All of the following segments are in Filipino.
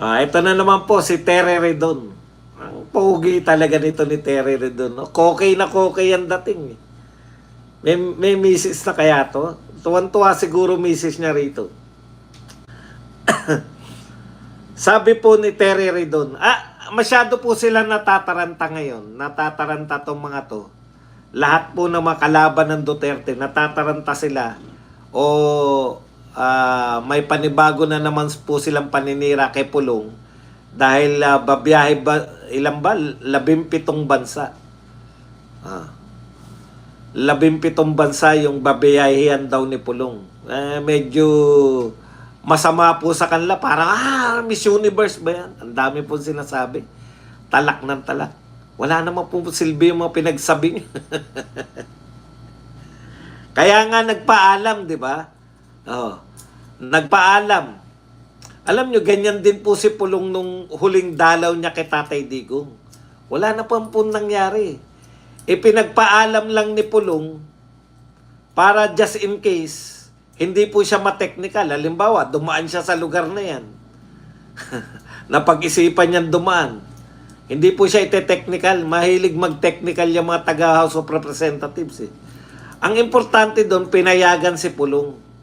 Ito na naman po si Terry Redon. Ang pogi talaga nito ni Terry Redon. No? Kokay na kokay ang dating. May misis na kaya to? Tuwan-tuwa siguro misis niya rito. Sabi po ni Terry Redon, masyado po sila natataranta ngayon. Natataranta tong mga to. Lahat po ng mga kalaban ng Duterte, natataranta sila. O may panibago na naman po silang paninira kay Pulong. Dahil babiyahe ilan ba? 17 bansa. 17 bansa yung babiyahihan daw ni Pulong. Medyo masama po sa kanila. Parang, Miss Universe ba yan? Ang dami po sinasabi. Talak ng talak. Wala naman po silbi yung mga pinagsabi niya. Kaya nga nagpaalam, di ba? Nagpaalam. Alam nyo, ganyan din po si Pulong nung huling dalaw niya kay Tatay Digong. Wala na po nangyari. Ipinagpaalam lang ni Pulong para just in case, hindi po siya ma-technical. Halimbawa, dumaan siya sa lugar na yan. Napag-isipan niyan dumaan. Hindi po siya ite-technical. Mahilig mag-technical yung mga taga-House of Representatives. Ang importante doon, pinayagan si Pulong.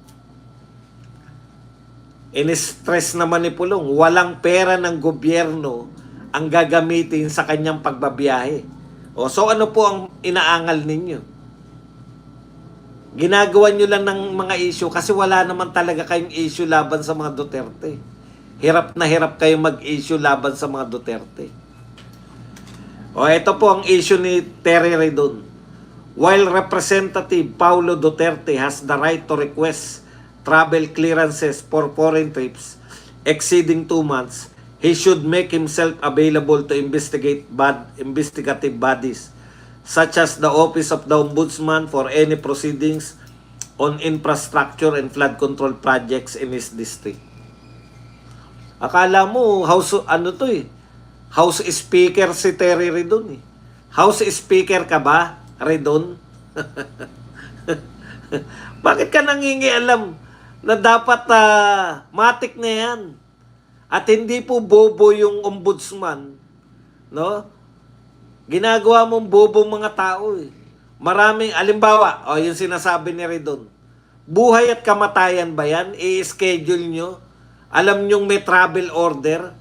In-stress naman ni Pulong, walang pera ng gobyerno ang gagamitin sa kanyang pagbabiyahe. So ano po ang inaangal ninyo? Ginagawa nyo lang ng mga issue kasi wala naman talaga kayong issue laban sa mga Duterte. Hirap na hirap kayo mag-issue laban sa mga Duterte. Ito po ang issue ni Terry Redon. While Representative Paulo Duterte has the right to request travel clearances for foreign trips exceeding 2 months, he should make himself available to investigative bodies such as the Office of the Ombudsman for any proceedings on infrastructure and flood control projects in his district. Akala mo, House Speaker si Terry Redon eh. House Speaker ka ba, Redon? Bakit ka nangingialam na dapat matik na yan? At hindi po bobo yung ombudsman, no? Ginagawa mong bobo mga tao eh. Maraming, alimbawa, yung sinasabi ni Redon, buhay at kamatayan ba yan? I-schedule nyo? Alam nyong may travel order?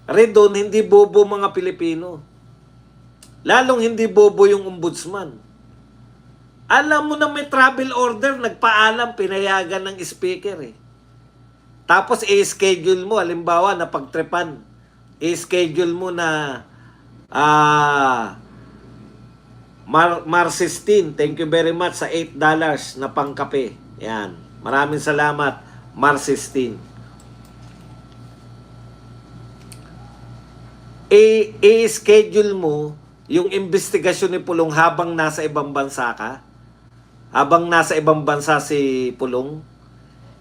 Redon, hindi bobo mga Pilipino. Lalong hindi bobo yung ombudsman. Alam mo na may travel order, nagpaalam, pinayagan ng speaker eh. Tapos i-schedule mo, halimbawa na pagtripan, i-schedule mo na Mar 16, thank you very much sa $8 na pangkape. Yan. Maraming salamat, Mar 16. I-schedule mo yung investigasyon ni Pulong habang nasa ibang bansa ka. Habang nasa ibang bansa si Pulong.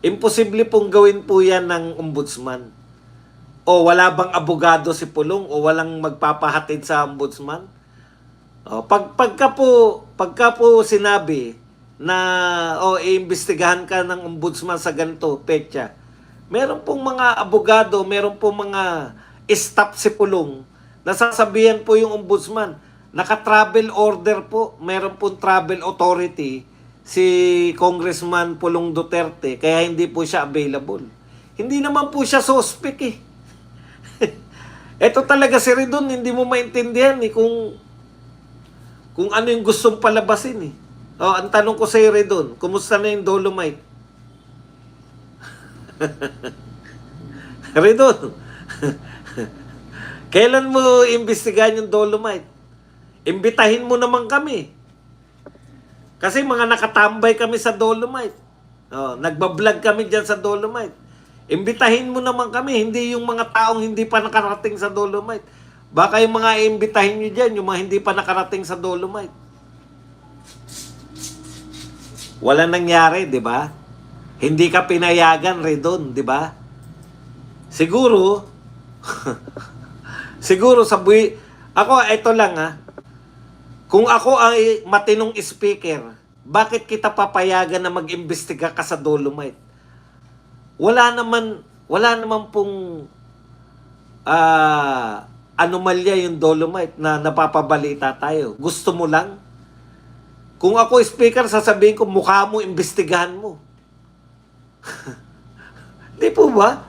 Imposible pong gawin po yan ng ombudsman. O wala bang abogado si Pulong o walang magpapahatid sa ombudsman? Pagka po sinabi na iimbestigahan ka ng ombudsman sa ganito, petsa, meron pong mga abogado, meron pong mga staff si Pulong, nasasabihan po yung ombudsman, naka-travel order po, meron pong travel authority si Congressman Pulong Duterte, kaya hindi po siya available. Hindi naman po siya suspect eh. Ito talaga si Redon, hindi mo maintindihan eh kung ano yung gustong palabasin eh. Ang tanong ko sa iyo, Redon, kumusta na yung Dolomite? Redon, kailan mo imbestigahan yung Dolomite? Imbitahin mo naman kami. Kasi mga nakatambay kami sa Dolomite. Nagbablog kami dyan sa Dolomite. Imbitahin mo naman kami, hindi yung mga taong hindi pa nakarating sa Dolomite. Baka yung mga imbitahin nyo dyan, yung mga hindi pa nakarating sa Dolomite. Wala nangyari, di ba? Hindi ka pinayagan, Redon, di ba? Siguro, ako, ito lang kung ako ay matinong speaker, bakit kita papayagan na mag-imbestiga ka sa Dolomite? Wala naman pong anomalya yung Dolomite na napapabalita tayo. Gusto mo lang? Kung ako speaker, sasabihin ko, mukha mo, imbestigahan mo. Di po ba?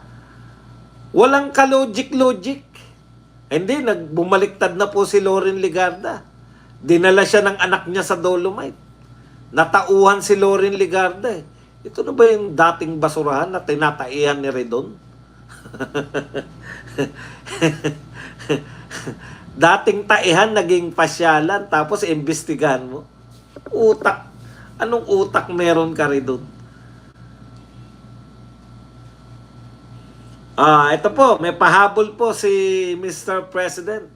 Walang ka-logic-logic. Hindi, nagbumaliktad na po si Loren Legarda. Dinala siya ng anak niya sa Dolomite. Natauhan si Loren Legarda eh. Ito na ba yung dating basurahan na tinataihan ni Redon? Dating taihan, naging pasyalan, tapos imbestigahan mo. Utak. Anong utak meron ka Redon? Ito po, may pahabol po si Mr. President.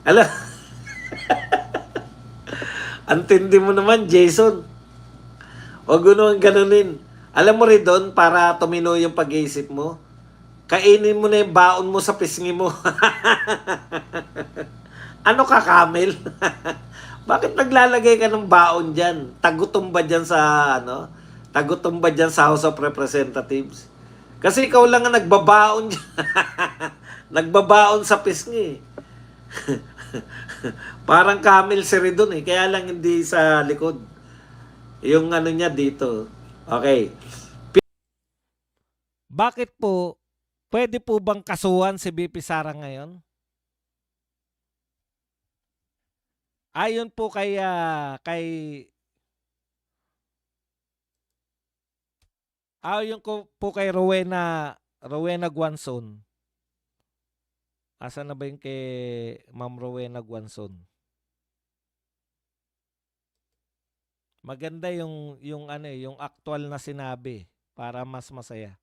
Alam, antindi mo naman, Jason. Huwag mo naman ganunin. Alam mo rin doon, para tumino yung pag-iisip mo, kainin mo na yung baon mo sa pisngi mo. Ano ka, Camel? Bakit naglalagay ka ng baon dyan? Tagutom ba dyan sa, Tagutom ba dyan sa House of Representatives? Kasi ikaw lang ang nagbabaon dyan. Nagbabaon sa pisngi. Parang Camel si Redon eh. Kaya lang hindi sa likod. Yung niya dito. Okay. Bakit po, pwede po bang kasuhan si BP Sara ngayon? Ayon po kay ayon ko po kay Rowena Guanzon. Asa na ba yung kay Ma'am Rowena Guanzon? Maganda yung actual na sinabi para mas masaya.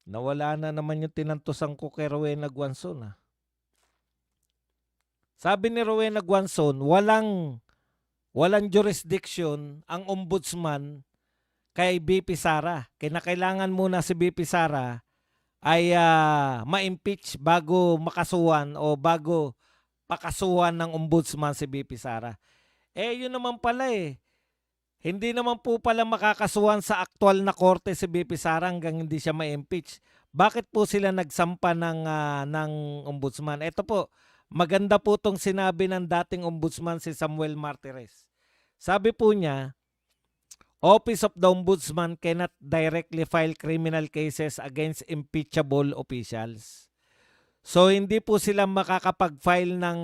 Nawala na naman yung tinantusan ko kay Rowena Guanzon. Sabi ni Rowena Guanzon, walang jurisdiction ang ombudsman kay BP Sara. Kinakailangan muna si BP Sara ay ma-impeach bago makasuhan o bago pakasuhan ng ombudsman si BP Sara. Yun naman pala eh. Hindi naman po pala makakasuhan sa aktual na korte si BP Sara hanggang hindi siya ma-impeach. Bakit po sila nagsampa ng ombudsman? Ito po, maganda po itong sinabi ng dating ombudsman si Samuel Martires. Sabi po niya, Office of the Ombudsman cannot directly file criminal cases against impeachable officials. So hindi po sila makakapag-file ng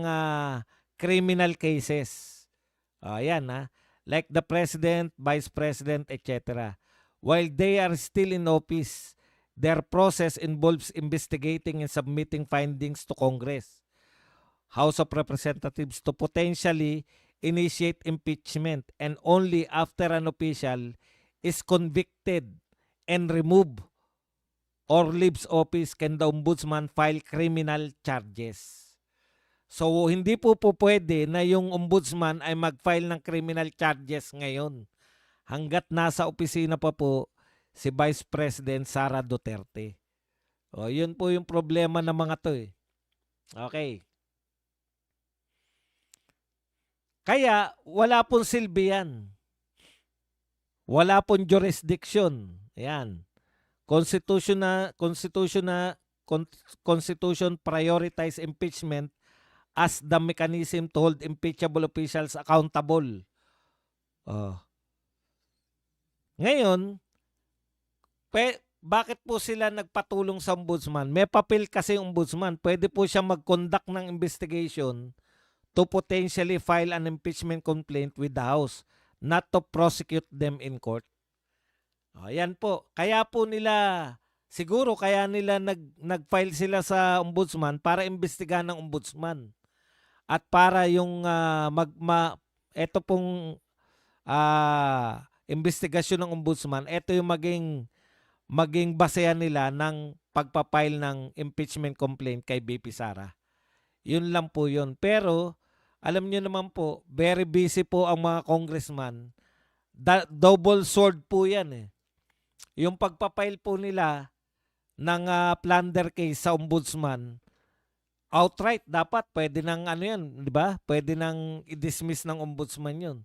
criminal cases. Ayan like the President, Vice President, etc. While they are still in office, their process involves investigating and submitting findings to Congress, House of Representatives to potentially initiate impeachment, and only after an official is convicted and removed or leaves office can the ombudsman file criminal charges. So, hindi po pwede na yung ombudsman ay mag-file ng criminal charges ngayon hanggat nasa opisina pa po si Vice President Sara Duterte. Yun po yung problema ng mga to eh. Okay. Kaya, wala pong silbi yan. Wala pong jurisdiction. Ayan. Constitution prioritize impeachment as the mechanism to hold impeachable officials accountable. Ngayon, bakit po sila nagpatulong sa ombudsman? May papel kasi yung ombudsman. Pwede po siya mag-conduct ng investigation to potentially file an impeachment complaint with the House, not to prosecute them in court. Yan po. Kaya po nila, siguro kaya nila nag-file sila sa ombudsman para imbestigahan ng ombudsman. At para yung ito pong investigasyon ng ombudsman, ito yung maging basehan nila ng pagpapile ng impeachment complaint kay BP Sara. Yun lang po yun. Pero, alam nyo naman po, very busy po ang mga congressman. Double sword po yan eh. Yung pagpapile po nila ng plunder case sa ombudsman, outright dapat pwede nang ano 'yan, 'di ba? Pwede nang i-dismiss ng ombudsman 'yun.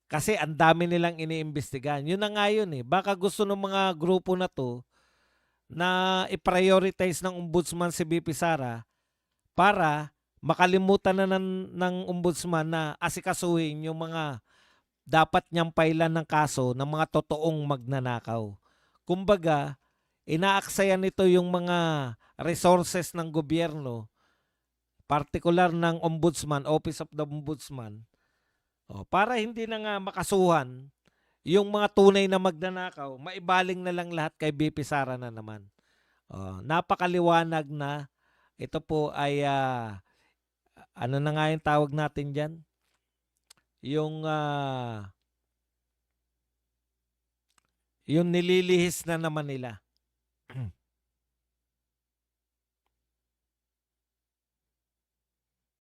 Kasi ang dami nilang iniimbestigahan. 'Yun na nga 'yun eh. Baka gusto ng mga grupo na 'to na i-prioritize ng ombudsman si VP Sara para makalimutan na ng ombudsman na asikasuhin yung mga dapat niyang pailan ng kaso ng mga totoong magnanakaw. Kumbaga, inaaksaya nito yung mga resources ng gobyerno, partikular ng ombudsman, Office of the Ombudsman, para hindi na nga makasuhan yung mga tunay na magnanakaw, maibaling na lang lahat kay BP Sara na naman. Napakaliwanag na ito po ay ano na nga yung tawag natin dyan? Yung nililihis na naman nila.